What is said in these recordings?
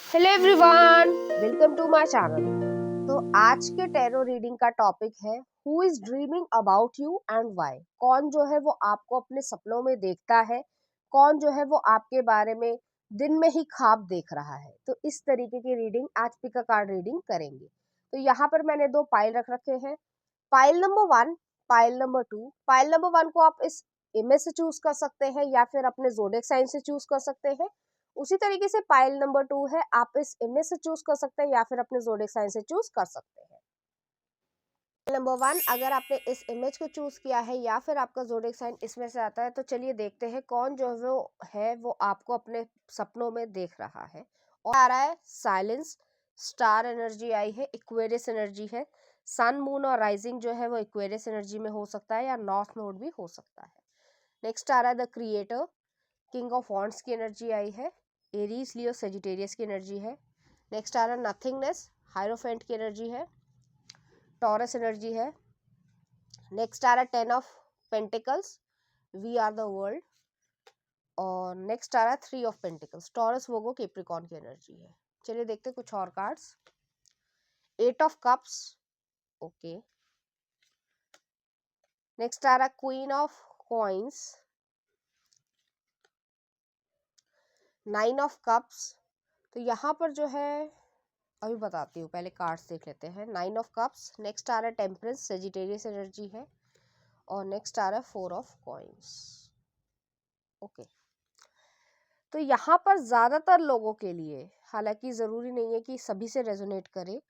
Hello everyone, welcome to my channel. तो आज के टैरो रीडिंग का टॉपिक है who is dreaming about you and why. कौन जो है वो आपको अपने सपनों में देखता है, कौन जो है वो आपके बारे में दिन में ही ख्वाब देख रहा है। तो इस तरीके की रीडिंग आज पिक अ कार्ड रीडिंग करेंगे। तो यहाँ पर मैंने दो पाइल रख रखे हैं, pile number 1, pile number 2। Pile number 1 को आप इस इमेज से चूज कर सकते हैं या फिर अपने ज़ोडिएक साइन से चूज कर सकते हैं। उसी तरीके से पाइल नंबर 2 है, आप इस इमेज से चूज कर सकते हैं या फिर अपने ज़ोडिएक साइन से चूज कर सकते हैं। नंबर 1, अगर आपने इस इमेज को चूज किया है या फिर आपका ज़ोडिएक साइन इसमें से आता है, तो चलिए देखते हैं कौन जो है वो आपको अपने सपनों में देख रहा है। और आ रहा है साइलेंस, स्टार एनर्जी आई है, इक्वेरियस एनर्जी है। सन, मून और राइजिंग जो है वो इक्वेरियस एनर्जी में हो सकता है या नॉर्थ नोड भी हो सकता है। नेक्स्ट आ रहा है the creator, king of wands की एनर्जी आई है, एरीज, लियो, सेजिटेरियस की एनर्जी है। नेक्स्ट आ रहा है नथिंगनेस, हायरोफेंट की एनर्जी है, टॉरस एनर्जी है। नेक्स्ट आ रहा है 10 of pentacles, we are the world. और नेक्स्ट आ रहा है 3 of pentacles, Taurus, Virgo, Capricorn की एनर्जी है। चलिए देखते हैं कुछ और cards. 8 of cups, okay. Next आ रहा है queen of coins, 9 of cups. तो यहाँ पर जो है अभी बताती हूँ, पहले कार्ड्स देख लेते हैं। 9 ऑफ कप्स, नेक्स्ट आ रहा है टेम्परेंस, सेजिटेरियस एनर्जी है। और नेक्स्ट आ रहा है 4 ऑफ कॉइंस, ओके। तो यहाँ पर ज़्यादातर लोगों के लिए, हालांकि ज़रूरी नहीं है कि सभी से रेजोनेट करे,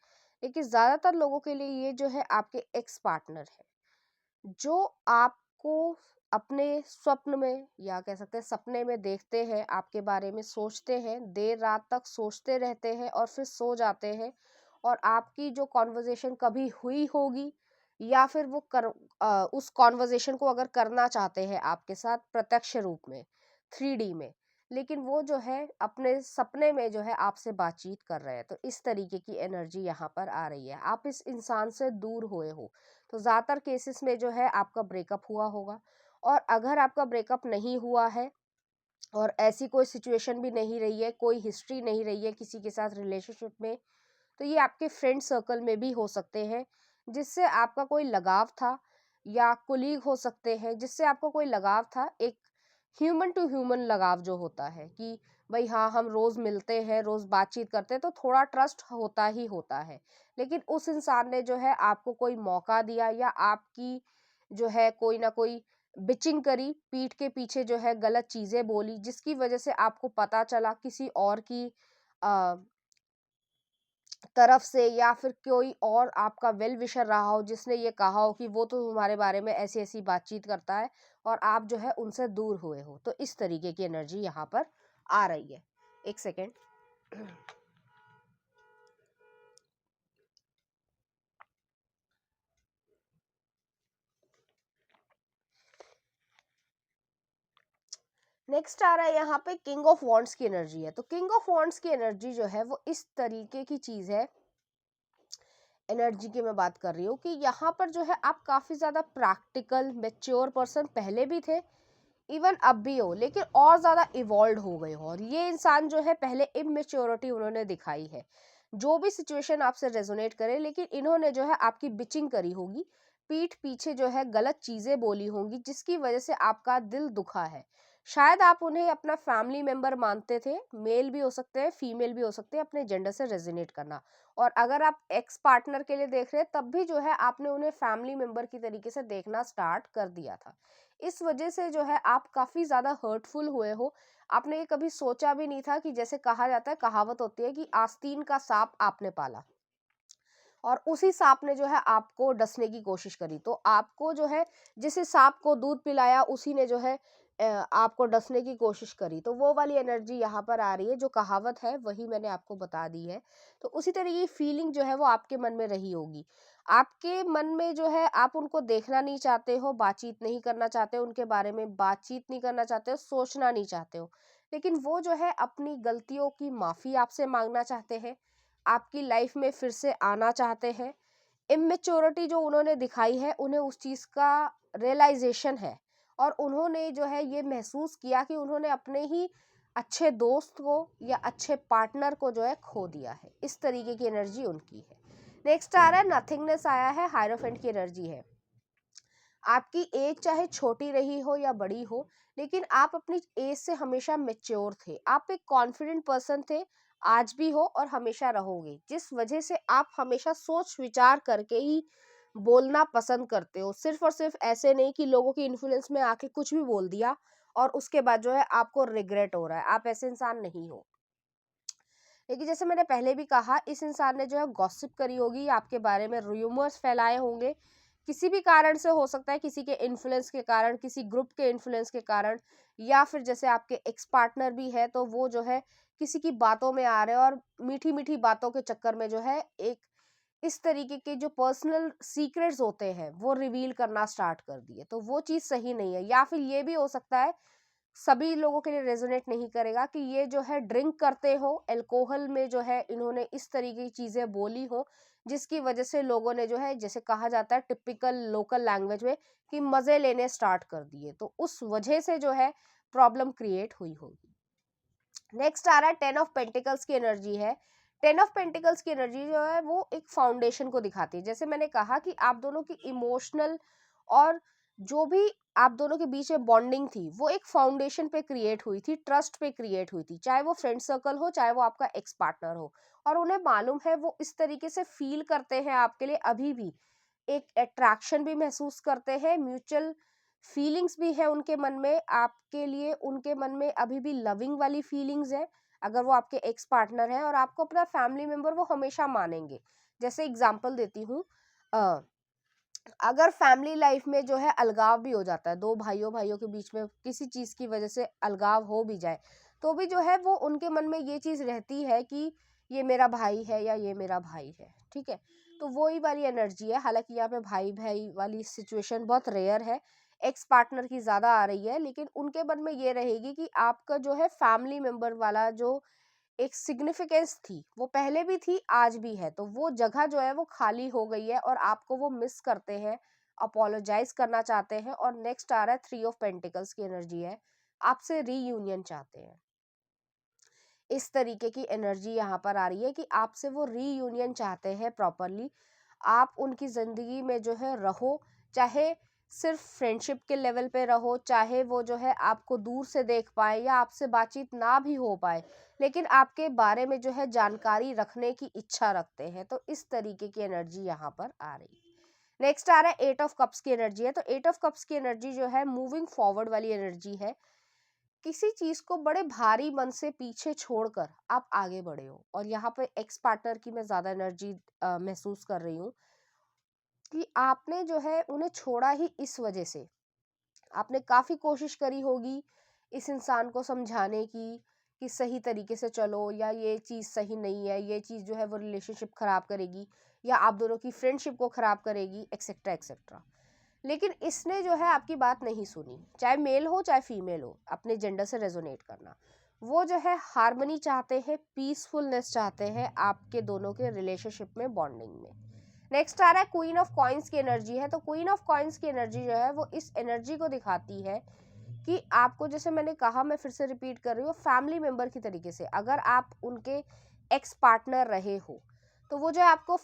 लेकिन ज़्यादातर लोगों के लिए ये जो है आपके एक्स पार्टनर है, जो आपको अपने स्वप्न में या कह सकते हैं सपने में देखते हैं, आपके बारे में सोचते हैं, देर रात तक सोचते रहते हैं और फिर सो जाते हैं। और आपकी जो कॉन्वर्जेशन कभी हुई होगी या फिर वो उस कॉन्वर्जेशन को अगर करना चाहते हैं आपके साथ प्रत्यक्ष रूप में, 3D में, लेकिन वो जो है अपने सपने में जो है आपसे बातचीत कर रहे हैं। तो इस तरीके की एनर्जी यहाँ पर आ रही है, आप इस इंसान से दूर हुए हो। तो ज़्यादातर केसेस में जो है आपका ब्रेकअप हुआ होगा। और अगर आपका ब्रेकअप नहीं हुआ है और ऐसी कोई सिचुएशन भी नहीं रही है, कोई हिस्ट्री नहीं रही है किसी के साथ रिलेशनशिप में, तो ये आपके फ्रेंड सर्कल में भी हो सकते हैं जिससे आपका कोई लगाव था, या कोलीग हो सकते हैं जिससे आपको कोई लगाव था। एक ह्यूमन टू ह्यूमन लगाव जो होता है कि भाई हाँ, हम रोज मिलते हैं, रोज बातचीत करते हैं, तो थोड़ा ट्रस्ट होता ही होता है। लेकिन उस इंसान ने जो है आपको कोई मौका दिया या आपकी जो है कोई ना कोई बिचिंग करी, पीठ के पीछे जो है गलत चीजें बोली, जिसकी वजह से आपको पता चला किसी और की तरफ से, या फिर कोई और आपका वेल विशर रहा हो जिसने ये कहा हो कि वो तो तुम्हारे बारे में ऐसी ऐसी बातचीत करता है, और आप जो है उनसे दूर हुए हो। तो इस तरीके की एनर्जी यहाँ पर आ रही है। एक सेकेंड। नेक्स्ट आ रहा है यहाँ पे किंग ऑफ वॉन्ड्स की एनर्जी है। तो किंग ऑफ वॉन्ड्स की एनर्जी जो है वो इस तरीके की चीज है, एनर्जी की मैं बात कर रही हूँ कि यहाँ पर जो है आप काफी ज्यादा प्रैक्टिकल मैच्योर पर्सन पहले भी थे, इवन अब भी हो, लेकिन और ज्यादा इवॉल्व हो गए हो। और ये इंसान जो है पहले इमेच्योरिटी उन्होंने दिखाई है, जो भी सिचुएशन आपसे रेजोनेट करे, लेकिन इन्होंने जो है आपकी बिचिंग करी होगी, पीठ पीछे जो है गलत चीजें बोली होंगी, जिसकी वजह से आपका दिल दुखा है। शायद आप उन्हें अपना फैमिली मेंबर मानते थे, मेल भी हो सकते हैं, फीमेल भी हो सकते हैं, अपने जेंडर से रेजोनेट करना। और अगर आप एक्स पार्टनर के लिए देख रहे हैं, तब भी जो है आपने उन्हें फैमिली मेंबर की तरीके से देखना स्टार्ट कर दिया था। इस वजह से जो है आप काफी ज्यादा हर्टफुल हुए हो। आपने ये कभी सोचा भी नहीं था कि, जैसे कहा जाता है, कहावत होती है कि आस्तीन का सांप आपने पाला, और उसी सांप ने जो है आपको डसने की कोशिश करी। तो आपको जो है जिस सांप को दूध पिलाया, उसी ने जो है आपको डसने की कोशिश करी। तो वो वाली एनर्जी यहाँ पर आ रही है, जो कहावत है वही मैंने आपको बता दी है। तो उसी तरह की फीलिंग जो है वो आपके मन में रही होगी। आपके मन में जो है आप उनको देखना नहीं चाहते हो, बातचीत नहीं करना चाहते हो, उनके बारे में बातचीत नहीं करना चाहते हो, सोचना नहीं चाहते हो, लेकिन वो जो है अपनी गलतियों की माफी आपसे मांगना चाहते हैं, आपकी लाइफ में फिर से आना चाहते हैं। इमेच्योरिटी जो उन्होंने दिखाई है, उन्हें उस चीज का रियलाइजेशन है, और उन्होंने जो है ये महसूस किया कि उन्होंने अपने ही अच्छे दोस्त को या अच्छे पार्टनर को जो है खो दिया है, इस तरीके की एनर्जी उनकी है। नेक्स्ट आ रहा है नथिंगनेस आया है, हायरोफेंट की एनर्जी है। आपकी एज चाहे छोटी रही हो या बड़ी हो, लेकिन आप अपनी एज से हमेशा मेच्योर थे, आप एक कॉन्फिडेंट पर्सन थे, आज भी हो और हमेशा रहोगे, जिस वजह से आप हमेशा सोच विचार करके ही बोलना पसंद करते हो। सिर्फ और सिर्फ ऐसे नहीं कि लोगों के इन्फ्लुएंस में आके कुछ भी बोल दिया और उसके बाद जो है आपको रिग्रेट हो रहा है, आप ऐसे इंसान नहीं हो। लेकिन जैसे मैंने पहले भी कहा, इस इंसान ने जो है गॉसिप करी होगी, आपके बारे में रूमर्स फैलाए होंगे, किसी भी कारण से हो सकता है, किसी के इन्फ्लुएंस के कारण, किसी ग्रुप के इन्फ्लुएंस के कारण, या फिर जैसे आपके एक्स पार्टनर भी है तो वो जो है किसी की बातों में आ रहे हैं और मीठी मीठी बातों के चक्कर में जो है एक इस तरीके के जो पर्सनल सीक्रेट्स होते हैं वो रिवील करना स्टार्ट कर दिए, तो वो चीज सही नहीं है। या फिर ये भी हो सकता है, सभी लोगों के लिए रेजोनेट नहीं करेगा, कि ये जो है ड्रिंक करते हो, अल्कोहल में जो है इन्होंने इस तरीके की चीजें बोली हो, जिसकी वजह से लोगों ने जो है, जैसे कहा जाता है टिपिकल लोकल लैंग्वेज में, कि मजे लेने स्टार्ट कर दिए, तो उस वजह से जो है प्रॉब्लम क्रिएट हुई होगी। नेक्स्ट आ रहा है 10 ऑफ पेंटिकल्स की एनर्जी है। 10 ऑफ पेंटिकल्स की एनर्जी जो है वो एक फाउंडेशन को दिखाती है। जैसे मैंने कहा कि आप दोनों की इमोशनल और जो भी आप दोनों के बीच में बॉन्डिंग थी वो एक फाउंडेशन पे क्रिएट हुई थी, ट्रस्ट पे क्रिएट हुई थी, चाहे वो फ्रेंड सर्कल हो, चाहे वो आपका एक्स पार्टनर हो, और उन्हें मालूम है, वो इस तरीके से फील करते हैं आपके लिए, अभी भी एक अट्रैक्शन भी महसूस करते हैं, म्यूचुअल फीलिंग्स भी है उनके मन में आपके लिए, उनके मन में अभी भी लविंग वाली फीलिंग्स है, अगर वो आपके एक्स पार्टनर है, और आपको अपना फैमिली मेंबर वो हमेशा मानेंगे। जैसे एग्जांपल देती हूँ, अगर फैमिली लाइफ में जो है अलगाव भी हो जाता है, दो भाइयों भाइयों के बीच में किसी चीज की वजह से अलगाव हो भी जाए, तो भी जो है वो उनके मन में ये चीज रहती है कि ये मेरा भाई है या ये मेरा भाई है, ठीक है। तो वो ही वाली एनर्जी है। हालांकि यहाँ पे भाई भाई वाली सिचुएशन बहुत रेयर है, एक्स पार्टनर की ज्यादा आ रही है, लेकिन उनके मन में ये रहेगी कि आपका जो है फैमिली मेंबर वाला जो एक सिग्निफिकेंस थी, वो पहले भी थी, आज भी है, तो वो जगह जो है वो खाली हो गई है और आपको वो मिस करते हैं, अपोलोजाइज करना चाहते हैं। और नेक्स्ट आ रहा है 3 ऑफ पेंटिकल्स की एनर्जी है, आपसे रीयूनियन चाहते हैं। इस तरीके की एनर्जी यहाँ पर आ रही है कि आपसे वो रीयूनियन चाहते हैं प्रॉपरली, आप उनकी जिंदगी में जो है रहो, चाहे सिर्फ फ्रेंडशिप के लेवल पे रहो, चाहे वो जो है आपको दूर से देख पाए या आपसे बातचीत ना भी हो पाए, लेकिन आपके बारे में जो है जानकारी रखने की इच्छा रखते हैं। तो इस तरीके की एनर्जी यहाँ पर आ रही है। नेक्स्ट आ रहा है 8 ऑफ कप्स की एनर्जी है। तो 8 ऑफ कप्स की एनर्जी जो है मूविंग फॉरवर्ड वाली एनर्जी है, किसी चीज को बड़े भारी मन से पीछे छोड़कर आप आगे बढ़े हो। और यहाँ पे एक्स पार्टनर की मैं ज्यादा एनर्जी महसूस कर रही हूँ, कि आपने जो है उन्हें छोड़ा ही इस वजह से, आपने काफी कोशिश करी होगी इस इंसान को समझाने की कि सही तरीके से चलो, या ये चीज सही नहीं है, ये चीज जो है वो रिलेशनशिप खराब करेगी या आप दोनों की फ्रेंडशिप को खराब करेगी, एक्सेट्रा एक्सेट्रा। लेकिन इसने जो है आपकी बात नहीं सुनी, चाहे मेल हो चाहे फीमेल हो, अपने जेंडर से रेजोनेट करना, वो जो है हार्मनी चाहते हैं, पीसफुलनेस चाहते हैं आपके दोनों के रिलेशनशिप में, बॉन्डिंग में। नेक्स्ट आ रहा है क्वीन ऑफ कॉइन्स की एनर्जी है। तो क्वीन ऑफ कॉइन्स की एनर्जी जो है वो इस एनर्जी को दिखाती है कि आपको, जैसे मैंने कहा, मैं फिर से रिपीट कर रही हूँ, फैमिली मेंबर की तरीके से अगर आप उनके एक्स पार्टनर रहे हो, तो वो जो है आपको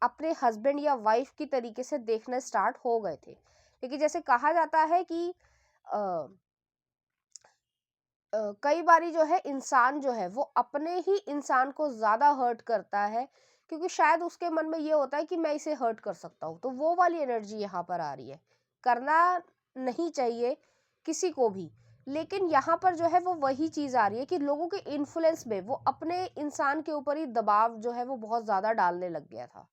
अपने हस्बैंड या वाइफ की तरीके से देखना स्टार्ट हो गए थे। लेकिन जैसे कहा जाता है कि कई बारी जो है इंसान जो है वो अपने ही इंसान को ज्यादा हर्ट करता है, क्योंकि शायद उसके मन में ये होता है कि मैं इसे हर्ट कर सकता हूँ, तो वो वाली एनर्जी यहाँ पर आ रही है। करना नहीं चाहिए किसी को भी, लेकिन यहाँ पर जो है वो वही चीज आ रही है कि लोगों के इन्फ्लुएंस में वो अपने इंसान के ऊपर ही दबाव जो है वो बहुत ज्यादा डालने लग गया था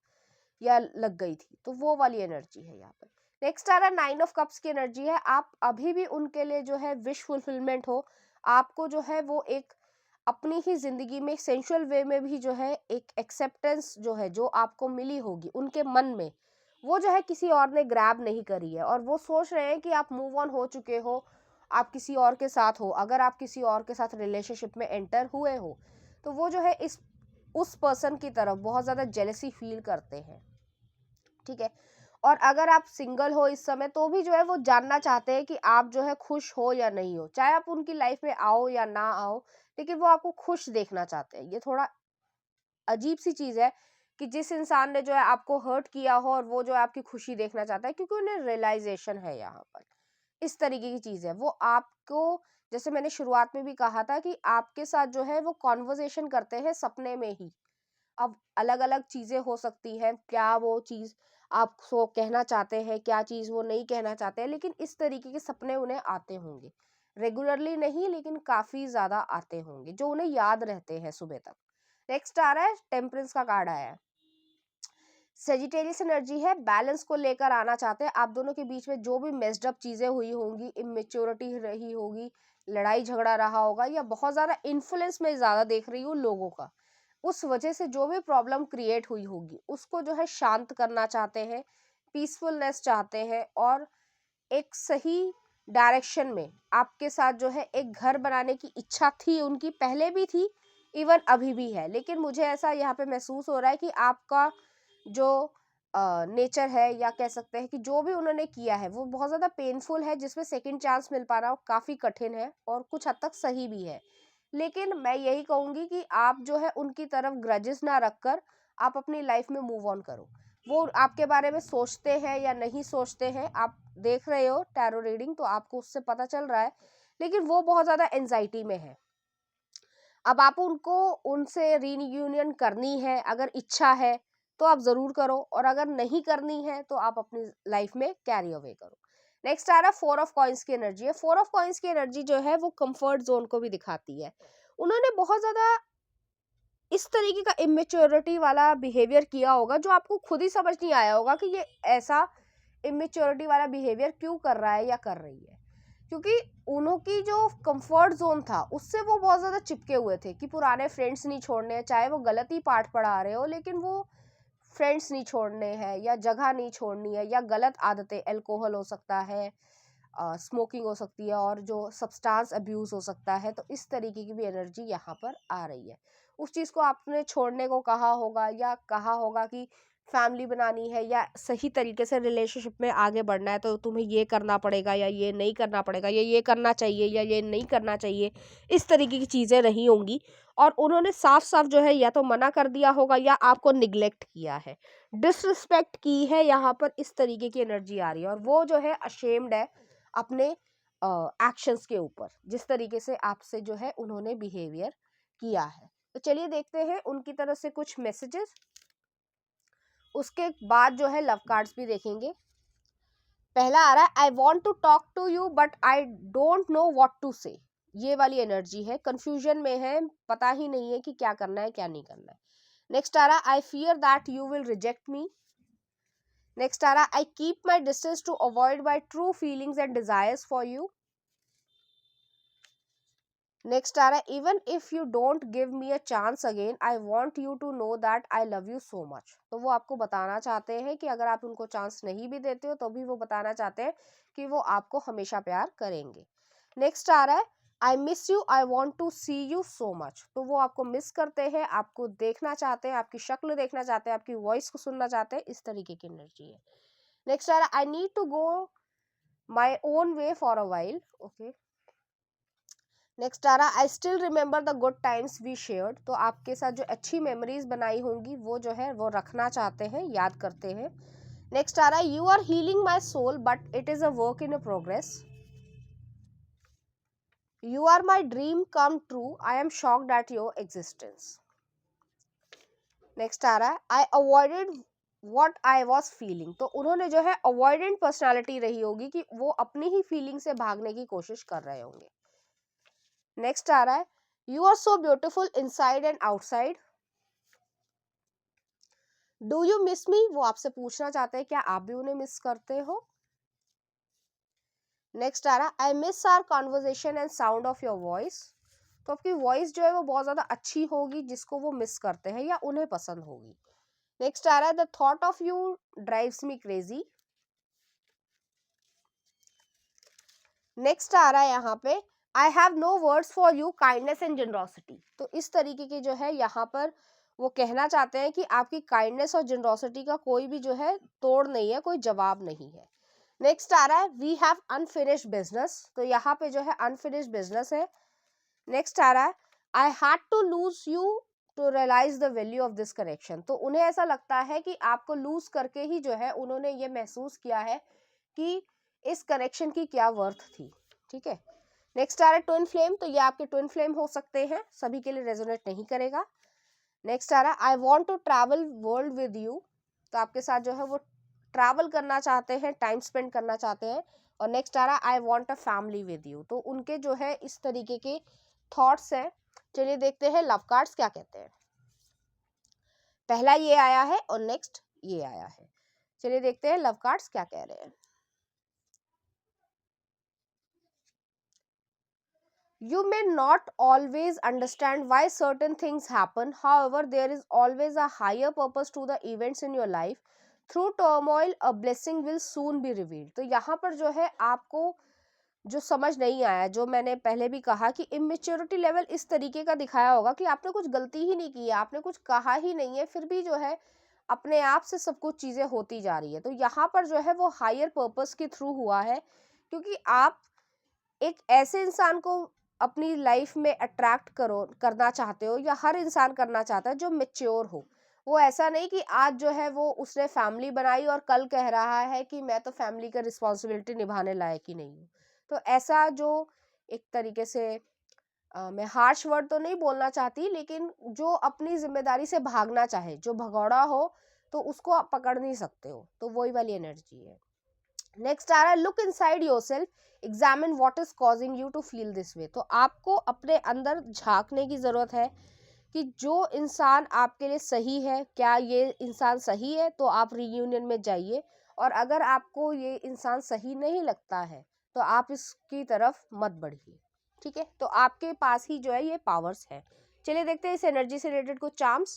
या लग गई थी, तो वो वाली एनर्जी है यहाँ पर। नेक्स्ट आ रहा है 9 ऑफ कप्स की एनर्जी है, आप अभी भी उनके लिए जो है विश फुलफिलमेंट हो, आपको जो है वो एक अपनी ही जिंदगी में सेंशुअल वे में भी जो है एक एक्सेप्टेंस जो है जो आपको मिली होगी उनके मन में, वो जो है किसी और ने ग्रैब नहीं करी है, और वो सोच रहे हैं कि आप मूव ऑन हो चुके हो, आप किसी और के साथ हो। अगर आप किसी और के साथ रिलेशनशिप में एंटर हुए हो, तो वो जो है उस पर्सन की तरफ बहुत ज्यादा जेलसी फील करते हैं, ठीक है। और अगर आप सिंगल हो इस समय तो भी जो है वो जानना चाहते हैं कि आप जो है खुश हो या नहीं हो, चाहे आप उनकी लाइफ में आओ या ना आओ, लेकिन वो आपको खुश देखना चाहते हैं। ये थोड़ा अजीब सी चीज है कि जिस इंसान ने जो है आपको हर्ट किया हो और वो जो है आपकी खुशी देखना चाहता है, क्योंकि उन्हें रियलाइजेशन है यहाँ पर। इस तरीके की चीज है वो आपको, जैसे मैंने शुरुआत में भी कहा था कि आपके साथ जो है वो कॉन्वर्सेशन करते हैं सपने में ही। अब अलग अलग चीजें हो सकती हैं, क्या वो चीज आपको कहना चाहते हैं, क्या चीज वो नहीं कहना चाहते हैं, लेकिन इस तरीके के सपने उन्हें आते होंगे। रेगुलरली नहीं, लेकिन काफी ज्यादा आते होंगे, जो उन्हें याद रहते हैं सुबह तक। नेक्स्ट आ रहा है, टेम्परेंस का कार्ड आया है। सेजिटेरियस एनर्जी है, बैलेंस को लेकर आना चाहते हैं। आप दोनों के बीच में जो भी मेस्ड अप चीजें हुई होंगी, इमेच्योरिटी रही होगी, लड़ाई झगड़ा रहा होगा, या बहुत ज्यादा इन्फ्लुएंस में ज्यादा देख रही हूँ लोगों का, उस वजह से जो भी प्रॉब्लम क्रिएट हुई होगी उसको जो है शांत करना चाहते हैं, पीसफुलनेस चाहते हैं, और एक सही डायरेक्शन में आपके साथ जो है एक घर बनाने की इच्छा थी उनकी, पहले भी थी, इवन अभी भी है। लेकिन मुझे ऐसा यहाँ पे महसूस हो रहा है कि आपका जो नेचर है, या कह सकते हैं कि जो भी उन्होंने किया है वो बहुत ज़्यादा पेनफुल है, जिसमें सेकंड चांस मिल पाना काफ़ी कठिन है और कुछ हद तक सही भी है। लेकिन मैं यही कहूँगी कि आप जो है उनकी तरफ ग्रजेस ना रखकर आप अपनी लाइफ में मूव ऑन करो। वो आपके बारे में सोचते हैं या नहीं सोचते हैं, आप देख रहे हो टैरो रीडिंग तो आपको उससे पता चल रहा है, लेकिन वो बहुत ज़्यादा एंजाइटी में है। अब आप उनको उनसे रीयूनियन करनी है, अगर इच्छा है तो आप जरूर करो, और अगर नहीं करनी है तो आप अपनी लाइफ में कैरी अवे करो। नेक्स्ट आ रहा है फोर ऑफ कॉइंस की एनर्जी है। फोर ऑफ कॉइंस की एनर्जी जो है वो कंफर्ट जोन को भी दिखाती है। उन्होंने बहुत ज्यादा इस तरीके का इमेच्योरिटी वाला बिहेवियर किया होगा जो आपको खुद ही समझ नहीं आया होगा कि ये ऐसा इमेच्योरिटी वाला बिहेवियर क्यों कर रहा है या कर रही है, क्योंकि उनकी जो कंफर्ट जोन था उससे वो बहुत ज्यादा चिपके हुए थे कि पुराने फ्रेंड्स नहीं छोड़ने, चाहे वो गलत ही पाठ पढ़ा रहे हो, लेकिन वो फ्रेंड्स नहीं छोड़ने हैं, या जगह नहीं छोड़नी है, या गलत आदतें, अल्कोहल हो सकता है, स्मोकिंग हो सकती है, और जो सब्सटेंस अब्यूज हो सकता है। तो इस तरीके की भी एनर्जी यहाँ पर आ रही है। उस चीज़ को आपने छोड़ने को कहा होगा, या कहा होगा कि फैमिली बनानी है या सही तरीके से रिलेशनशिप में आगे बढ़ना है तो तुम्हें ये करना पड़ेगा, या ये नहीं करना पड़ेगा, या ये करना चाहिए या ये नहीं करना चाहिए। इस तरीके की चीज़ें रही होंगी, और उन्होंने साफ साफ जो है या तो मना कर दिया होगा या आपको निग्लेक्ट किया है, डिसरिस्पेक्ट की है। यहाँ पर इस तरीके की एनर्जी आ रही है, और वो जो है अशेम्ड है अपने एक्शंस के ऊपर, जिस तरीके से आपसे जो है उन्होंने बिहेवियर किया है। तो चलिए देखते हैं उनकी तरफ से कुछ मैसेजेस, उसके बाद जो है लव कार्ड्स भी देखेंगे। पहला आ रहा है, I want to talk to you but I don't know what to say. ये वाली एनर्जी है, कंफ्यूजन में है, पता ही नहीं है कि क्या करना है क्या नहीं करना है। नेक्स्ट आ रहा है, I fear that you will reject me. Next आ रहा है, I keep my distance to avoid my true feelings and desires for you. Next आ रहा है, even if you don't give me a chance again I want you to know that I love you so much. तो वो आपको बताना चाहते हैं कि अगर आप उनको चांस नहीं भी देते हो तो भी वो बताना चाहते हैं कि वो आपको हमेशा प्यार करेंगे। नेक्स्ट आ रहा है, I miss you I want to see you so much. तो वो आपको मिस करते हैं, आपको देखना चाहते हैं, आपकी शक्ल देखना चाहते हैं, आपकी वॉइस को सुनना चाहते हैं। इस तरीके की एनर्जी है। नेक्स्ट आ रहा है, I need to go my own way for a while. Okay. Next आ रहा, I still remember the good times we shared. तो आपके साथ जो अच्छी मेमोरीज बनाई होंगी वो जो है वो रखना चाहते हैं, याद करते हैं। नेक्स्ट आ रहा है, you are healing my soul but it is a work in progress. You are my dream come true, I am shocked at your existence. Next आ रहा है, I avoided what I was feeling. तो उन्होंने जो है avoidant personality रही होगी कि वो अपनी ही फीलिंग से भागने की कोशिश कर रहे होंगे। नेक्स्ट आ रहा है, you are so beautiful inside and outside. Do you miss me, वो आपसे पूछना चाहते हैं क्या आप भी उन्हें मिस करते हो। नेक्स्ट आ रहा, I miss our conversation and sound of your voice. तो आपकी वॉइस जो है वो बहुत ज्यादा अच्छी होगी जिसको वो मिस करते हैं या उन्हें पसंद होगी। नेक्स्ट आ रहा है, the thought of you drives me crazy. Next आ रहा है यहाँ पे, I have no words for you kindness and generosity. तो इस तरीके की जो है यहाँ पर वो कहना चाहते हैं कि आपकी काइंडनेस और जनरोसिटी का कोई भी जो है तोड़ नहीं है, कोई जवाब नहीं है। नेक्स्ट आ रहा है वी हैव अनफिनिश्ड बिजनेस, तो यहाँ पे जो है अनफिनिश्ड बिजनेस है। नेक्स्ट आ रहा है I had to lose you to realise the value of this connection, तो उन्हें ऐसा लगता है कि आपको लूज करके ही जो है उन्होंने ये महसूस किया है कि इस कनेक्शन की क्या वर्थ थी। ठीक है, नेक्स्ट आ रहा है ट्विन फ्लेम, तो ये आपके ट्विन फ्लेम हो सकते हैं, सभी के लिए रेजोनेट नहीं करेगा। नेक्स्ट आ रहा है I want to travel world with you, तो आपके साथ जो है वो ट्रैवल करना चाहते हैं, टाइम स्पेंड करना चाहते हैं। और नेक्स्ट आ रहा है I want a family with you, तो उनके जो है इस तरीके के थॉट्स हैं। चलिए देखते हैं लव कार्ड्स क्या कहते हैं। पहला ये आया है और नेक्स्ट ये आया है। चलिए देखते हैं लव कार्ड्स क्या कह रहे हैं। You may not always understand why certain things happen. However, there is always a higher purpose to the events in your life. Through turmoil, a blessing will soon be revealed. तो यहाँ पर जो है आपको जो समझ नहीं आया, जो मैंने पहले भी कहा कि इमेच्योरिटी लेवल इस तरीके का दिखाया होगा कि आपने कुछ गलती ही नहीं की है, आपने कुछ कहा ही नहीं है, फिर भी जो है अपने आप से सब कुछ चीज़ें होती जा रही है। तो यहाँ पर जो है वो हायर पर्पस के थ्रू हुआ है, क्योंकि आप एक ऐसे इंसान को अपनी लाइफ में अट्रैक्ट करना चाहते हो, या हर इंसान करना चाहता है जो मेच्योर हो। वो ऐसा नहीं कि आज जो है वो उसने फैमिली बनाई और कल कह रहा है कि मैं तो फैमिली का रिस्पॉन्सिबिलिटी निभाने लायक ही नहीं हूँ। तो ऐसा जो एक तरीके से मैं हार्श वर्ड तो नहीं बोलना चाहती, लेकिन जो अपनी जिम्मेदारी से भागना चाहे, जो भगौड़ा हो, तो उसको आप पकड़ नहीं सकते हो, तो वही वाली एनर्जी है। नेक्स्ट आ रहा है look inside yourself, examine what is causing you to feel this way, तो आपको अपने अंदर झांकने की जरूरत है कि जो इंसान आपके लिए सही है, क्या ये इंसान सही है, तो आप रीयूनियन में जाइए। और अगर आपको ये इंसान सही नहीं लगता है तो आप इसकी तरफ मत बढ़िए। ठीक है, तो आपके पास ही जो है ये पावर्स है। चलिए देखते हैं इस एनर्जी से रिलेटेड कुछ चार्म्स।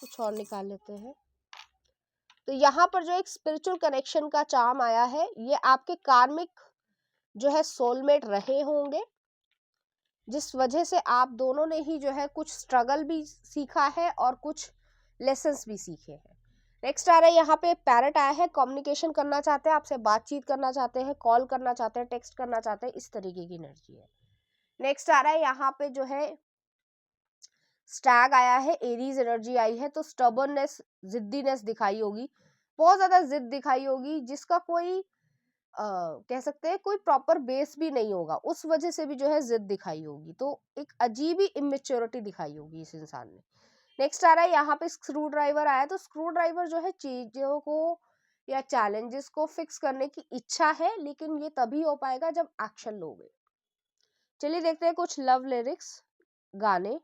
कुछ और निकाल लेते हैं। तो यहाँ पर जो एक स्पिरिचुअल कनेक्शन का चार्म आया है, ये आपके कार्मिक जो है सोलमेट रहे होंगे, जिस वजह से आप दोनों ने ही जो है कुछ स्ट्रगल भी सीखा है और कुछ लेसन्स भी सीखे हैं। नेक्स्ट आ रहा है यहाँ पे पैरट आया है, कम्युनिकेशन करना चाहते हैं, आपसे बातचीत करना चाहते हैं, कॉल करना चाहते हैं, टेक्स्ट करना चाहते हैं, इस तरीके की एनर्जी है। नेक्स्ट आ रहा है यहाँ पे जो है स्टैग आया है, एरीज एनर्जी आई है, तो स्टबर्ननेस, जिद्दीनेस दिखाई होगी, बहुत ज्यादा जिद दिखाई होगी, जिसका कोई कह सकते हैं कोई प्रॉपर बेस भी नहीं होगा, उस वजह से भी जो है जिद दिखाई होगी। तो एक अजीब ही इमेच्योरिटी दिखाई होगी इस इंसान ने। नेक्स्ट आ रहा है यहाँ पे स्क्रू ड्राइवर आया, तो स्क्रू ड्राइवर जो है चीजों को या चैलेंजेस को फिक्स करने की इच्छा है, लेकिन ये तभी हो पाएगा जब एक्शन लोगे। चलिए देखते हैं कुछ लव लिरिक्स गाने।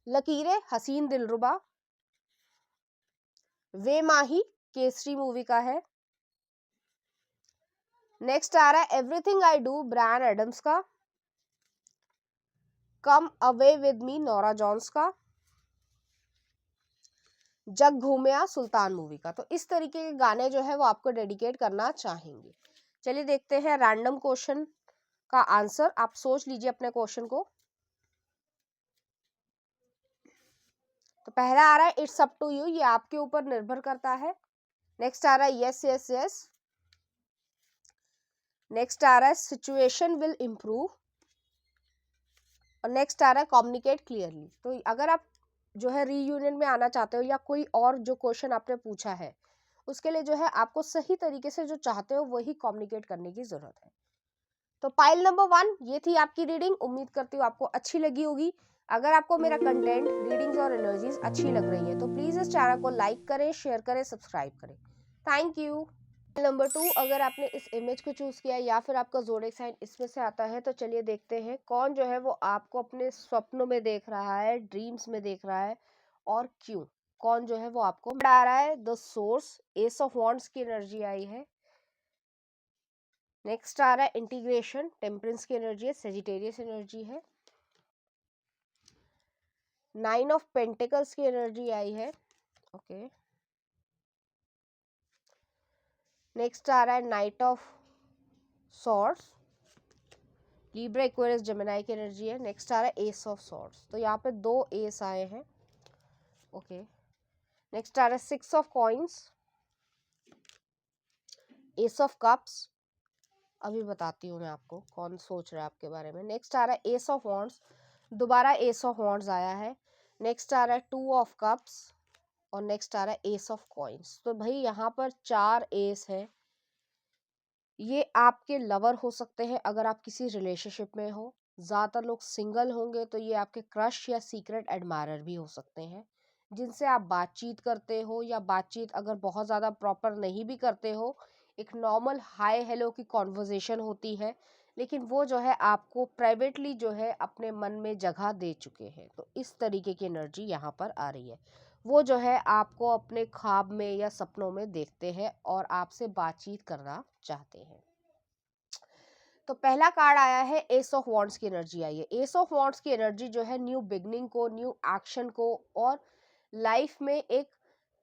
लकीरें हसीन दिलरुबा, वे माही केसरी मूवी का है। नेक्स्ट आ रहा है everything I do Bryan Adams का, come away with me Norah Jones का, जग घूमिया सुल्तान मूवी का। तो इस तरीके के गाने जो है वो आपको डेडिकेट करना चाहेंगे। चलिए देखते हैं रैंडम क्वेश्चन का आंसर। आप सोच लीजिए अपने क्वेश्चन को। तो पहला आ रहा है इट्स अप टू यू, ये आपके ऊपर निर्भर करता है। नेक्स्ट आ रहा है यस यस यस। नेक्स्ट आ रहा है सिचुएशन विल इम्प्रूव। और नेक्स्ट आ रहा है कम्युनिकेट क्लियरली। तो अगर आप जो है रीयूनियन में आना चाहते हो, या कोई और जो क्वेश्चन आपने पूछा है, उसके लिए जो है आपको सही तरीके से जो चाहते हो वही कम्युनिकेट करने की जरूरत है। तो पाइल नंबर 1 ये थी आपकी रीडिंग। उम्मीद करती हूँ आपको अच्छी लगी होगी। अगर आपको मेरा कंटेंट, रीडिंग्स और एनर्जीज अच्छी लग रही है तो प्लीज इस चैनल को लाइक करें, शेयर करें, सब्सक्राइब करें। Thank you. नंबर 2, अगर आपने इस इमेज को चूज किया या फिर आपका ज़ोडिएक साइन इसमें से आता है, तो चलिए देखते हैं कौन जो है वो आपको अपने स्वप्नों में देख रहा है, ड्रीम्स में देख रहा है, और क्यों। कौन जो है वो आपको बढ़ा रहा है। The source, S of wands की एनर्जी आई है। नेक्स्ट आ रहा है इंटीग्रेशन, टेम्परेंस की एनर्जी है, सेजिटेरियस एनर्जी है। 9 ऑफ पेंटिकल्स की एनर्जी आई है। ओके। नेक्स्ट आ रहा है night of swords, Libra, Aquarius, Gemini की एनर्जी है। नेक्स्ट आ रहा है एस ऑफ सॉर्ड्स, तो यहाँ पे 2 एस आए हैं। ओके, नेक्स्ट आ रहा है 6 of coins, S of cups, अभी बताती हूँ मैं आपको कौन सोच रहा है आपके बारे में। नेक्स्ट आ रहा है एस ऑफ वॉन्ड्स, दोबारा एस ऑफ वॉन्ड्स आया है। नेक्स्ट आ रहा है 2 ऑफ कप्स और नेक्स्ट आ रहा है एस ऑफ कॉइंस। तो भाई यहाँ पर 4 एस है। ये आपके लवर हो सकते हैं अगर आप किसी रिलेशनशिप में हो। ज़्यादातर लोग सिंगल होंगे तो ये आपके क्रश या सीक्रेट एडमायरर भी हो सकते हैं, जिनसे आप बातचीत करते हो, या बातचीत अगर बहुत ज़्यादा प्रॉपर नहीं भी करते हो, एक नॉर्मल हाय हेलो की कॉन्वर्जेशन होती है, लेकिन वो जो है आपको प्राइवेटली जो है अपने मन में जगह दे चुके हैं। तो इस तरीके की एनर्जी यहाँ पर आ रही है। वो जो है आपको अपने ख्वाब में या सपनों में देखते हैं और आपसे बातचीत करना चाहते हैं। तो पहला कार्ड आया है एस ऑफ वॉन्ड्स की एनर्जी आई है। एस ऑफ वॉन्ड्स की एनर्जी जो है न्यू बिगनिंग को, न्यू एक्शन को और लाइफ में एक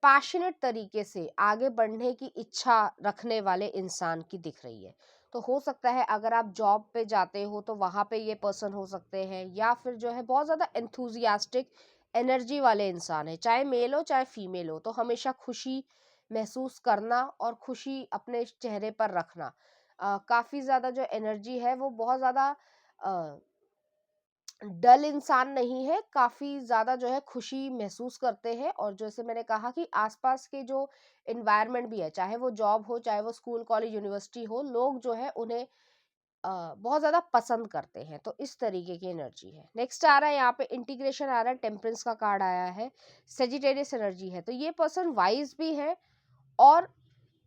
पैशनेट तरीके से आगे बढ़ने की इच्छा रखने वाले इंसान की दिख रही है। तो हो सकता है अगर आप जॉब पे जाते हो तो वहाँ पे ये पर्सन हो सकते हैं, या फिर जो है बहुत ज़्यादा एंथुजियास्टिक एनर्जी वाले इंसान है, चाहे मेल हो चाहे फीमेल हो। तो हमेशा खुशी महसूस करना और खुशी अपने चेहरे पर रखना, काफ़ी ज़्यादा जो एनर्जी है वो बहुत ज़्यादा डल इंसान नहीं है, काफ़ी ज़्यादा जो है खुशी महसूस करते हैं। और जैसे मैंने कहा कि आसपास के जो एनवायरनमेंट भी है, चाहे वो जॉब हो, चाहे वो स्कूल कॉलेज यूनिवर्सिटी हो, लोग जो है उन्हें बहुत ज़्यादा पसंद करते हैं। तो इस तरीके की एनर्जी है। नेक्स्ट आ रहा है यहाँ पे इंटीग्रेशन आ रहा है, टेम्परेंस का कार्ड आया है, सेजिटेरियस एनर्जी है। तो ये पर्सन वाइज भी है और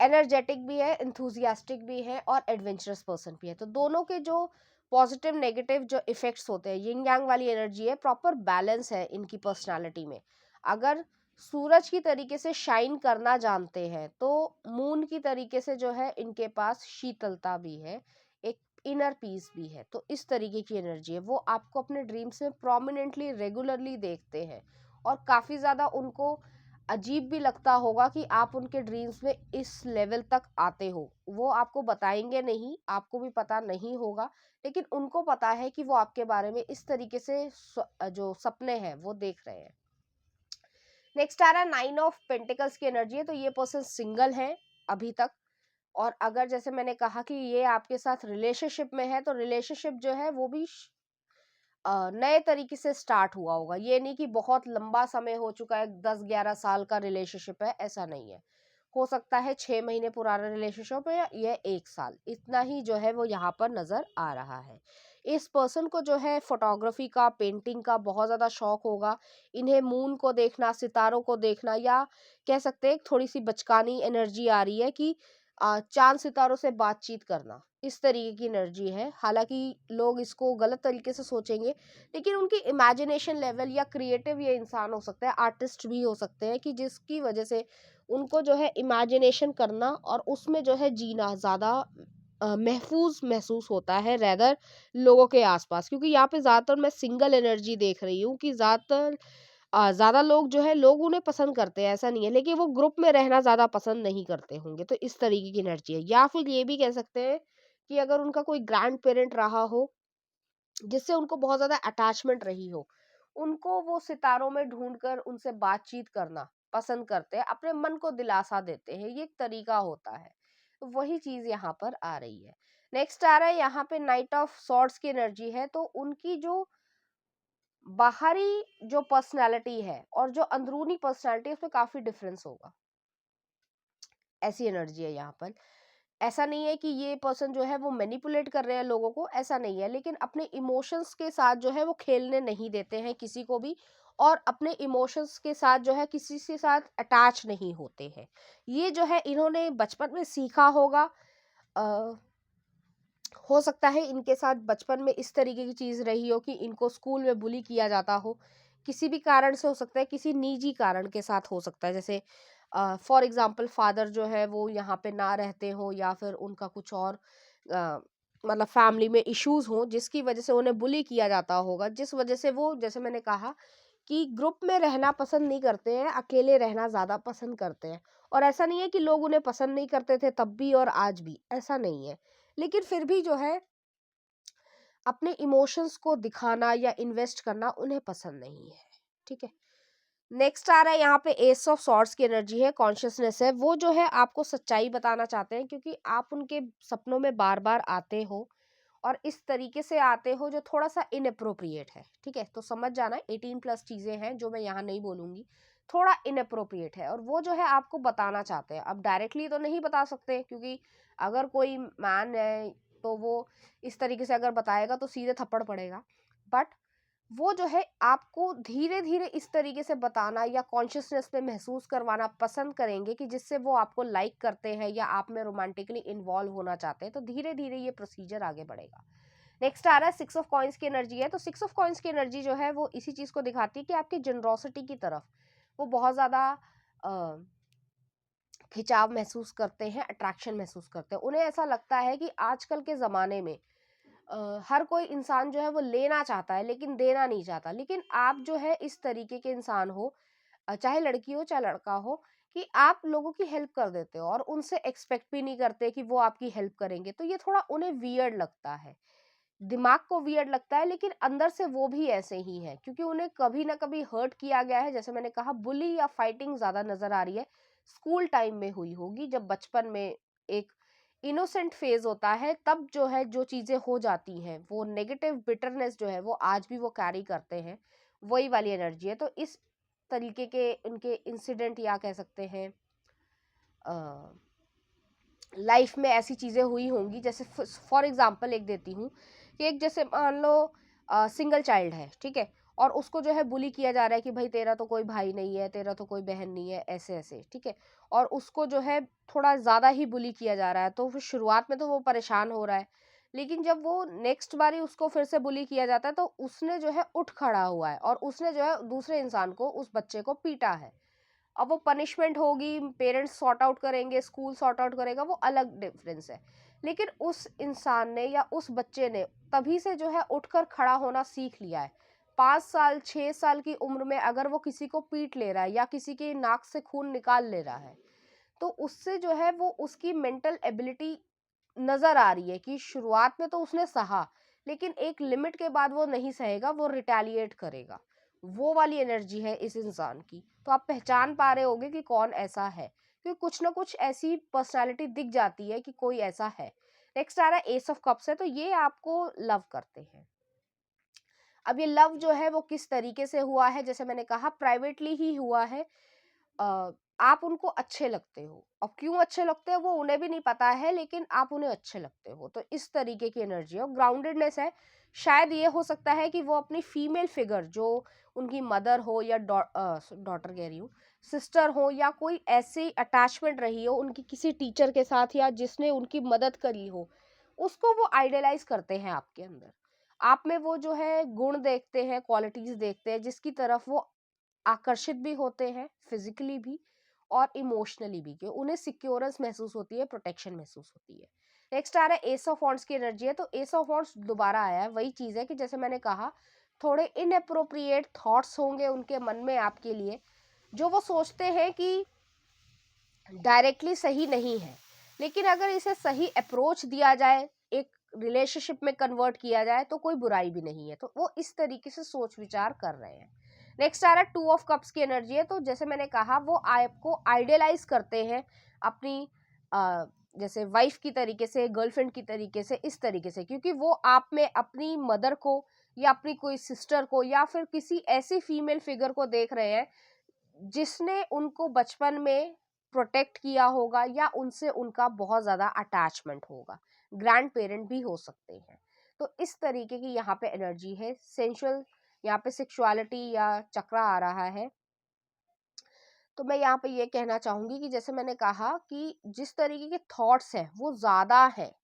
एनर्जेटिक भी है, एंथुसियास्टिक भी है और एडवेंचरस पर्सन भी है। तो दोनों के जो पॉजिटिव नेगेटिव जो इफेक्ट्स होते हैं, यिंग यांग वाली एनर्जी है, प्रॉपर बैलेंस है इनकी पर्सनालिटी में। अगर सूरज की तरीके से शाइन करना जानते हैं तो मून की तरीके से जो है इनके पास शीतलता भी है, एक इनर पीस भी है। तो इस तरीके की एनर्जी है। वो आपको अपने ड्रीम्स में प्रोमिनेंटली रेगुलरली देखते हैं और काफ़ी ज़्यादा उनको अजीब भी लगता होगा कि आप उनके ड्रीम्स में इस लेवल तक आते हो। वो आपको बताएंगे नहीं, आपको भी पता नहीं होगा, लेकिन उनको पता है कि वो आपके बारे में इस तरीके से जो सपने हैं वो देख रहे हैं। नेक्स्ट आ रहा है 9 ऑफ पेंटिकल्स की एनर्जी है। तो ये पर्सन सिंगल है अभी तक, और अगर जैसे मैंने कहा कि ये आपके साथ रिलेशनशिप में है, तो रिलेशनशिप जो है वो भी नए तरीके से स्टार्ट हुआ होगा। ये नहीं कि बहुत लंबा समय हो चुका है, 10-11 साल का रिलेशनशिप है, ऐसा नहीं है। हो सकता है 6 महीने पुराना रिलेशनशिप है, या 1 साल, इतना ही जो है वो यहाँ पर नजर आ रहा है। इस पर्सन को जो है फोटोग्राफी का, पेंटिंग का बहुत ज़्यादा शौक होगा। इन्हें मून को देखना, सितारों को देखना, या कह सकते हैं थोड़ी सी बचकानी एनर्जी आ रही है कि चांद सितारों से बातचीत करना, इस तरीके की एनर्जी है। हालांकि लोग इसको गलत तरीके से सोचेंगे, लेकिन उनकी इमेजिनेशन लेवल या क्रिएटिव ये इंसान हो सकता है, आर्टिस्ट भी हो सकते हैं, कि जिसकी वजह से उनको जो है इमेजिनेशन करना और उसमें जो है जीना ज़्यादा महफूज महसूस होता है रेदर लोगों के आसपास। क्योंकि यहाँ पे ज़्यादातर मैं सिंगल एनर्जी देख रही हूँ कि ज़्यादा लोग जो है, लोग उन्हें पसंद करते हैं, ऐसा नहीं है, लेकिन वो ग्रुप में रहना ज़्यादा पसंद नहीं करते होंगे। तो इस तरीके की एनर्जी है। या फिर ये भी कह सकते हैं कि अगर उनका कोई ग्रैंड पेरेंट रहा हो जिससे उनको बहुत ज़्यादा अटैचमेंट रही हो, उनको वो सितारों में ढूंढकर उनसे बातचीत करना पसंद करते हैं, अपने मन को दिलासा देते हैं, ये एक तरीका होता है। तो वही चीज़ यहाँ पर आ रही है। नेक्स्ट आ रहा है यहाँ पे नाइट ऑफ सॉर्ड्स की एनर्जी है। तो उनकी जो बाहरी जो पर्सनैलिटी है और जो अंदरूनी पर्सनैलिटी है, उसमें काफ़ी डिफरेंस होगा, ऐसी एनर्जी है यहाँ पर। ऐसा नहीं है कि ये पर्सन जो है वो मैनिपुलेट कर रहे हैं लोगों को, ऐसा नहीं है, लेकिन अपने इमोशंस के साथ जो है वो खेलने नहीं देते हैं किसी को भी, और अपने इमोशंस के साथ जो है किसी के साथ अटैच नहीं होते हैं। ये जो है इन्होंने बचपन में सीखा होगा। हो सकता है इनके साथ बचपन में इस तरीके की चीज़ रही हो कि इनको स्कूल में बुली किया जाता हो, किसी भी कारण से हो सकता है, किसी निजी कारण के साथ हो सकता है। जैसे फॉर एग्जांपल फादर जो है वो यहाँ पे ना रहते हो, या फिर उनका कुछ और अ, मतलब फैमिली में इश्यूज हो जिसकी वजह से उन्हें बुली किया जाता होगा, जिस वजह से वो, जैसे मैंने कहा कि ग्रुप में रहना पसंद नहीं करते हैं, अकेले रहना ज़्यादा पसंद करते हैं। और ऐसा नहीं है कि लोग उन्हें पसंद नहीं करते थे तब भी और आज भी, ऐसा नहीं है, लेकिन फिर भी जो है अपने इमोशंस को दिखाना या इन्वेस्ट करना उन्हें पसंद नहीं है, ठीक है। नेक्स्ट आ रहा है यहाँ पे एस ऑफ सॉर्ड्स की एनर्जी है, कॉन्शियसनेस है। वो जो है आपको सच्चाई बताना चाहते हैं, क्योंकि आप उनके सपनों में बार बार आते हो और इस तरीके से आते हो जो थोड़ा सा इनअप्रोप्रिएट है, ठीक है। तो समझ जाना 18+ चीजें हैं जो मैं यहाँ नहीं बोलूंगी, थोड़ा इनअप्रोप्रिएट है और वो जो है आपको बताना चाहते हैं। अब डायरेक्टली तो नहीं बता सकते, क्योंकि अगर कोई मैन है तो वो इस तरीके से अगर बताएगा तो सीधे थप्पड़ पड़ेगा। बट वो जो है आपको धीरे धीरे इस तरीके से बताना या कॉन्शियसनेस में महसूस करवाना पसंद करेंगे कि जिससे वो आपको लाइक करते हैं या आप में रोमांटिकली इन्वॉल्व होना चाहते हैं। तो धीरे धीरे ये प्रोसीजर आगे बढ़ेगा। नेक्स्ट आ रहा है 6 ऑफ कॉइंस की एनर्जी है। तो 6 ऑफ कॉइंस की एनर्जी जो है वो इसी चीज को दिखाती है कि आपकी जनरोसिटी की तरफ वो बहुत ज्यादा खिंचाव महसूस करते हैं, अट्रैक्शन महसूस करते हैं। उन्हें ऐसा लगता है कि आजकल के ज़माने में हर कोई इंसान जो है वो लेना चाहता है लेकिन देना नहीं चाहता। लेकिन आप जो है इस तरीके के इंसान हो, चाहे लड़की हो चाहे लड़का हो, कि आप लोगों की हेल्प कर देते हो और उनसे एक्सपेक्ट भी नहीं करते कि वो आपकी हेल्प करेंगे। तो ये थोड़ा उन्हें वियर्ड लगता है, दिमाग को वियर्ड लगता है, लेकिन अंदर से वो भी ऐसे ही है, क्योंकि उन्हें कभी ना कभी हर्ट किया गया है। जैसे मैंने कहा, बुली या फाइटिंग ज्यादा नजर आ रही है, स्कूल टाइम में हुई होगी, जब बचपन में एक इनोसेंट फेज होता है, तब जो है जो चीजें हो जाती हैं, वो नेगेटिव बिटरनेस जो है वो आज भी वो कैरी करते हैं, वही वाली एनर्जी है। तो इस तरीके के उनके इंसिडेंट या कह सकते हैं लाइफ में ऐसी चीजें हुई होंगी। जैसे फॉर एग्जांपल एक देती हूँ कि एक जैसे मान लो सिंगल चाइल्ड है, ठीक है, और उसको जो है बुली किया जा रहा है कि भाई तेरा तो कोई भाई नहीं है, तेरा तो कोई बहन नहीं है, ऐसे ऐसे, ठीक है। और उसको जो है थोड़ा ज्यादा ही बुली किया जा रहा है, तो फिर शुरुआत में तो वो परेशान हो रहा है, लेकिन जब वो नेक्स्ट बारी उसको फिर से बुली किया जाता है तो उसने जो है उठ खड़ा हुआ है और उसने जो है दूसरे इंसान को, उस बच्चे को पीटा है। अब वो पनिशमेंट होगी, पेरेंट्स सॉर्ट आउट करेंगे, स्कूल सॉर्ट आउट करेगा, वो अलग डिफरेंस है। लेकिन उस इंसान ने या उस बच्चे ने तभी से जो है उठकर खड़ा होना सीख लिया है। 5 साल 6 साल की उम्र में अगर वो किसी को पीट ले रहा है या किसी की नाक से खून निकाल ले रहा है, तो उससे जो है वो उसकी मेंटल एबिलिटी नजर आ रही है कि शुरुआत में तो उसने सहा, लेकिन एक लिमिट के बाद वो नहीं सहेगा, वो रिटेलिएट करेगा। वो वाली एनर्जी है इस इंसान की। तो आप पहचान पा रहे होगे कि कौन ऐसा है, क्योंकि कुछ ना कुछ ऐसी पर्सनालिटी दिख जाती है कि कोई ऐसा है। नेक्स्ट आ रहा है एस ऑफ कप्स है। तो ये आपको लव करते हैं। अब ये लव जो है वो किस तरीके से हुआ है, जैसे मैंने कहा प्राइवेटली ही हुआ है। आप उनको अच्छे लगते हो, और क्यों अच्छे लगते हो वो उन्हें भी नहीं पता है, लेकिन आप उन्हें अच्छे लगते हो। तो इस तरीके की एनर्जी है और ग्राउंडेडनेस है। शायद ये हो सकता है कि वो अपनी फीमेल फिगर, जो उनकी मदर हो या डॉटर कह रही हूँ, सिस्टर हो, या कोई ऐसी अटैचमेंट रही हो उनकी किसी टीचर के साथ या जिसने उनकी मदद करी हो, उसको वो आइडियलाइज करते हैं आपके अंदर। आप में वो जो है गुण देखते हैं, क्वालिटीज देखते हैं, जिसकी तरफ वो आकर्षित भी होते हैं, फिजिकली भी और इमोशनली भी, कि उन्हें सिक्योरेंस महसूस होती है, प्रोटेक्शन महसूस होती है। नेक्स्ट आ रहा है एस ऑफ वॉन्ड्स की एनर्जी है। तो एस ऑफ वॉन्ड्स दोबारा आया है, वही चीज है कि जैसे मैंने कहा, थोड़े इनअप्रोप्रिएट थॉट्स होंगे उनके मन में आपके लिए, जो वो सोचते हैं कि डायरेक्टली सही नहीं है, लेकिन अगर इसे सही अप्रोच दिया जाए, एक रिलेशनशिप में कन्वर्ट किया जाए, तो कोई बुराई भी नहीं है। तो वो इस तरीके से सोच विचार कर रहे हैं। नेक्स्ट आ रहा है 2 ऑफ कप्स की एनर्जी है। तो जैसे मैंने कहा, वो आपको आइडियलाइज करते हैं अपनी जैसे वाइफ की तरीके से, गर्लफ्रेंड की तरीके से, इस तरीके से, क्योंकि वो आप में अपनी मदर को या अपनी कोई सिस्टर को या फिर किसी ऐसी फीमेल फिगर को देख रहे हैं जिसने उनको बचपन में प्रोटेक्ट किया होगा या उनसे उनका बहुत ज्यादा अटैचमेंट होगा। ग्रैंड पेरेंट भी हो सकते हैं। तो इस तरीके की यहाँ पे एनर्जी है। सेंशुअल, यहाँ पे सेक्सुअलिटी या चक्रा आ रहा है। तो मैं यहाँ पे ये कहना चाहूंगी कि जैसे मैंने कहा कि जिस तरीके के थॉट्स हैं वो ज्यादा है।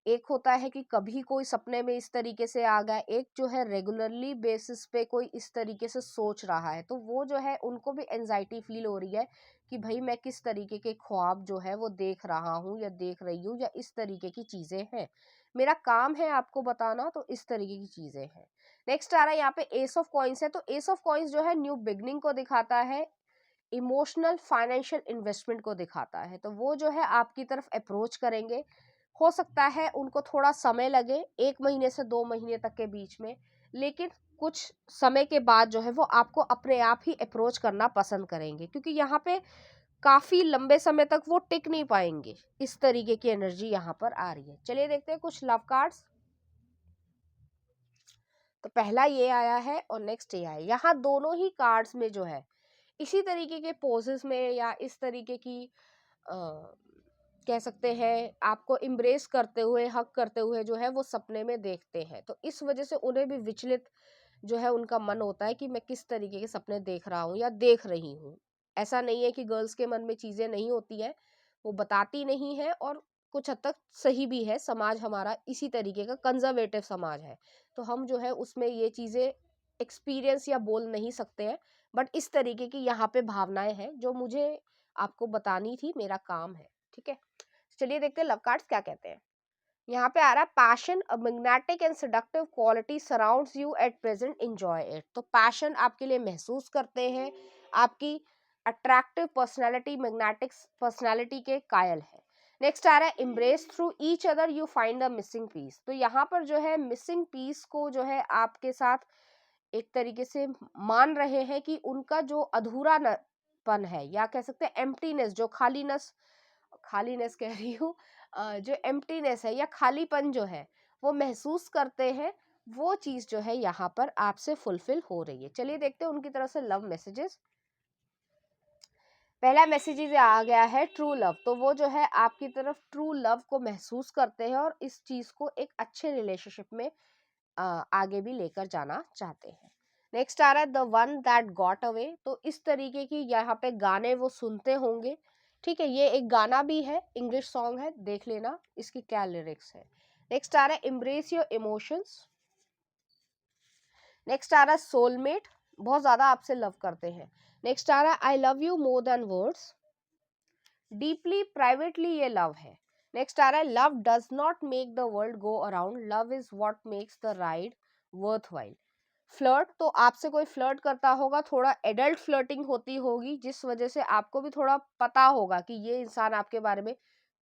एक होता है कि कभी कोई सपने में इस तरीके से आ गया, एक जो है रेगुलरली बेसिस पे कोई इस तरीके से सोच रहा है, तो वो जो है उनको भी एंजाइटी फील हो रही है कि भाई मैं किस तरीके के ख्वाब जो है वो देख रहा हूँ या देख रही हूँ, या इस तरीके की चीजें हैं, मेरा काम है आपको बताना। तो इस तरीके की चीजें हैं। नेक्स्ट आ रहा है यहाँ पे एस ऑफ कॉइंस है। तो एस ऑफ कॉइंस जो है न्यू बिगनिंग को दिखाता है, इमोशनल फाइनेंशियल इन्वेस्टमेंट को दिखाता है। तो वो जो है आपकी तरफ अप्रोच करेंगे, हो सकता है उनको थोड़ा समय लगे, 1 महीने से 2 महीने तक के बीच में, लेकिन कुछ समय के बाद जो है वो आपको अपने आप ही अप्रोच करना पसंद करेंगे, क्योंकि यहाँ पे काफी लंबे समय तक वो टिक नहीं पाएंगे। इस तरीके की एनर्जी यहाँ पर आ रही है। चलिए देखते हैं कुछ लव कार्ड्स। तो पहला ये आया है और नेक्स्ट ये आया। यहाँ दोनों ही कार्ड्स में जो है इसी तरीके के पोजेस में या इस तरीके की कह सकते हैं आपको इम्ब्रेस करते हुए, हक करते हुए जो है वो सपने में देखते हैं। तो इस वजह से उन्हें भी विचलित जो है उनका मन होता है कि मैं किस तरीके के सपने देख रहा हूँ या देख रही हूँ। ऐसा नहीं है कि गर्ल्स के मन में चीजें नहीं होती है, वो बताती नहीं है, और कुछ हद तक सही भी है। समाज हमारा इसी तरीके का कंजर्वेटिव समाज है, तो हम जो है उसमें ये चीजें एक्सपीरियंस या बोल नहीं सकते हैं। बट इस तरीके की यहाँ पे भावनाएं हैं जो मुझे आपको बतानी थी, मेरा काम है। ठीक है, चलिए देखते हैं लव कार्ड्स क्या कहते हैं। यहाँ पे आ रहा है passion, a magnetic and seductive quality surrounds you at present, enjoy it. तो पैशन आपके लिए महसूस करते हैं, आपकी अट्रैक्टिव पर्सनालिटी, मैग्नेटिक पर्सनालिटी के कायल है। नेक्स्ट आ रहा है embrace through each other you find a missing piece. तो यहाँ पर जो है मिसिंग पीस को जो है आपके साथ एक तरीके से मान रहे हैं कि उनका जो अधूरा पन है, या कह सकते हैं एम्प्टीनेस, जो खालीनेस कह रही हूँ, जो एम्प्टीनेस है या खालीपन जो है वो महसूस करते हैं, वो चीज जो है यहाँ पर आपसे फुलफिल हो रही है। चलिए देखते हैं उनकी तरफ से लव मैसेजेस। पहला मैसेज आ गया है ट्रू लव। तो वो जो है आपकी तरफ ट्रू लव को महसूस करते हैं और इस चीज को एक अच्छे रिलेशनशिप में आगे भी लेकर जाना चाहते हैं। नेक्स्ट आ रहा है the one that got away. तो इस तरीके की यहाँ पे गाने वो सुनते होंगे। ठीक है, ये एक गाना भी है, इंग्लिश सॉन्ग है, देख लेना इसकी क्या लिरिक्स है। नेक्स्ट आ रहा है एम्ब्रेस योर इमोशंस। नेक्स्ट आ रहा है सोलमेट, बहुत ज्यादा आपसे लव करते हैं। नेक्स्ट आ रहा है आई love you more than words. Deeply privately ये लव है। नेक्स्ट आ रहा है love does not make the world go around, love is what makes the ride worth while. Flirt, तो आपसे कोई फ्लर्ट करता होगा, थोड़ा एडल्ट फ्लर्टिंग होती होगी, जिस वजह से आपको भी थोड़ा पता होगा कि ये इंसान आपके बारे में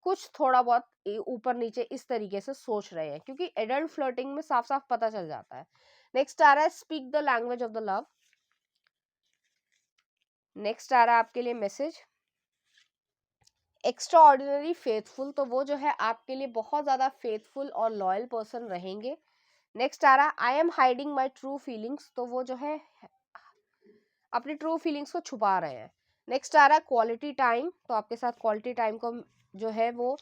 कुछ थोड़ा बहुत ऊपर नीचे इस तरीके से सोच रहे हैं, क्योंकि एडल्ट फ्लर्टिंग में साफ साफ पता चल जाता है। नेक्स्ट आ रहा है speak the language of the love. Next आ रहा है आपके लिए मैसेज एक्स्ट्रा ऑर्डिनरी फेथफुल। तो वो जो है आपके लिए बहुत ज्यादा फेथफुल और लॉयल पर्सन रहेंगे। नेक्स्ट आ रहा है I am hiding my true feelings. तो वो जो है अपनी ट्रू फीलिंग्स को छुपा रहे हैं। नेक्स्ट आ रहा है क्वालिटी टाइम। तो आपके साथ क्वालिटी टाइम को जो है वो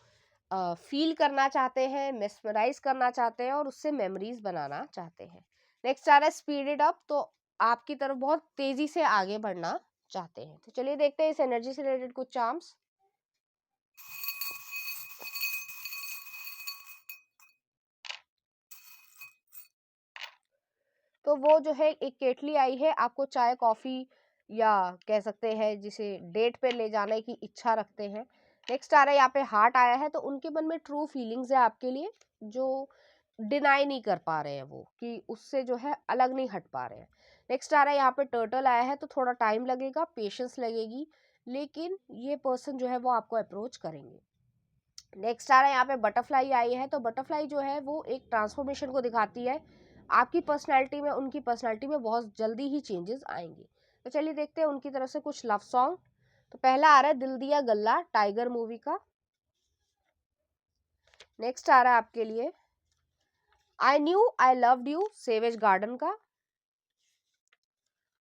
फील करना चाहते हैं, मेस्मराइज करना चाहते हैं और उससे मेमोरीज बनाना चाहते हैं। नेक्स्ट आ रहा है स्पीड अप। तो आपकी तरफ बहुत तेजी से आगे बढ़ना चाहते हैं। तो चलिए देखते हैं इस एनर्जी से रिलेटेड कुछ चार्म्स। तो वो जो है एक केटली आई है, आपको चाय कॉफी या कह सकते हैं जिसे डेट पे ले जाने की इच्छा रखते हैं। नेक्स्ट आ रहा है यहाँ पे हार्ट आया है। तो उनके मन में ट्रू फीलिंग्स है आपके लिए, जो डिनाई नहीं कर पा रहे हैं, वो कि उससे जो है अलग नहीं हट पा रहे हैं। नेक्स्ट आ रहा है यहाँ पे टर्टल आया है। तो थोड़ा टाइम लगेगा, पेशेंस लगेगी, लेकिन ये पर्सन जो है वो आपको अप्रोच करेंगे। नेक्स्ट आ रहा है यहाँ पे बटरफ्लाई आई है। तो बटरफ्लाई जो है वो एक ट्रांसफॉर्मेशन को दिखाती है, आपकी पर्सनैलिटी में, उनकी पर्सनैलिटी में बहुत जल्दी ही चेंजेस आएंगे। तो चलिए देखते हैं उनकी तरफ से कुछ लव सॉन्ग। तो पहला आ रहा है दिल दिया गल्ला, टाइगर मूवी का। नेक्स्ट आ रहा है आपके लिए I knew I loved you, Savage Garden का।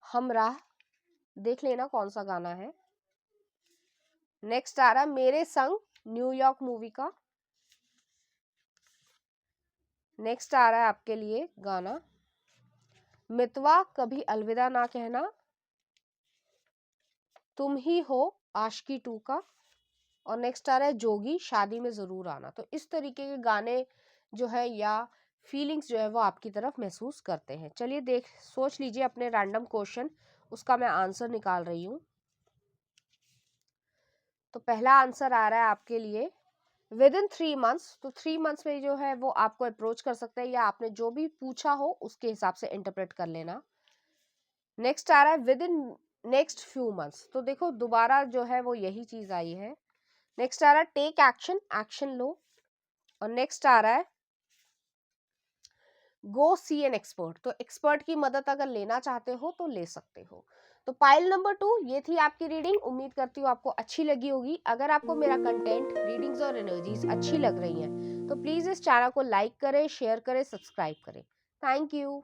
हमराह, देख लेना कौन सा गाना है। नेक्स्ट आ रहा है मेरे संग, न्यूयॉर्क मूवी का। नेक्स्ट आ रहा है आपके लिए गाना मितवा कभी अलविदा ना कहना, तुम ही हो, आशिकी 2 का। और नेक्स्ट आ रहा है जोगी, शादी में जरूर आना। तो इस तरीके के गाने जो है या फीलिंग्स जो है वो आपकी तरफ महसूस करते हैं। चलिए देख सोच लीजिए अपने रैंडम क्वेश्चन, उसका मैं आंसर निकाल रही हूँ। तो पहला आंसर आ रहा है आपके लिए विद इन 3 मंथ्स। तो 3 मंथ्स में जो है वो आपको अप्रोच कर सकते हैं, या आपने जो भी पूछा हो उसके हिसाब से इंटरप्रेट कर लेना। नेक्स्ट आ रहा है with in next few months. तो देखो दोबारा जो है वो यही चीज आई है। नेक्स्ट आ रहा है टेक एक्शन, एक्शन लो। और नेक्स्ट आ रहा है गो सी एन एक्सपर्ट। तो एक्सपर्ट की मदद अगर लेना चाहते हो तो ले सकते हो। तो पाइल नंबर 2 ये थी आपकी रीडिंग। उम्मीद करती हूँ आपको अच्छी लगी होगी। अगर आपको मेरा कंटेंट, रीडिंग्स और एनर्जीज अच्छी लग रही हैं तो प्लीज इस चैनल को लाइक करें, शेयर करें, सब्सक्राइब करें। Thank you.